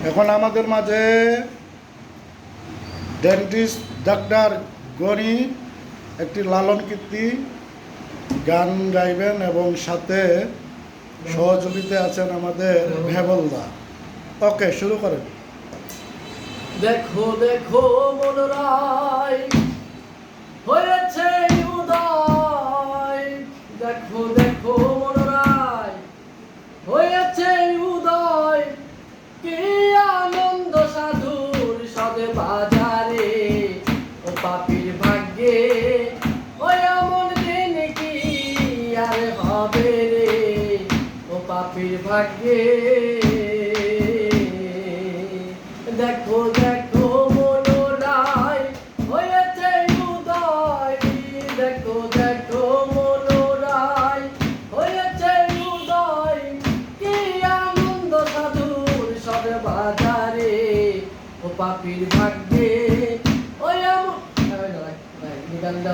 এখন আমাদের মাঝে ডেন্টিস্ট ডাক্তার গনি একটি লালন কীর্তি গান গাইবেন এবং সাথে সহযোগিতায় আছেন আমাদের ভেবলদা। ওকে, শুরু করেন। দেখো দেখো মনোরায় হয়েছে উদয়, দেখো দেখো মনোরায় হয়েছে উদয়, কি আনন্দ সাধুর সদে বাজারে, ও পাপীর ভাগ্যে ওই এমন দিন কি আর হবে রে, ও পাপীর ভাগ্যে। দেখো দেখো মনোরায় হয়েছে উদয়, দেখো দেখো মনোরায় হয়েছে উদয়, কি আনন্দ সাধুর সবে বাজারে, ও পাপীর ভাগ্যে ওই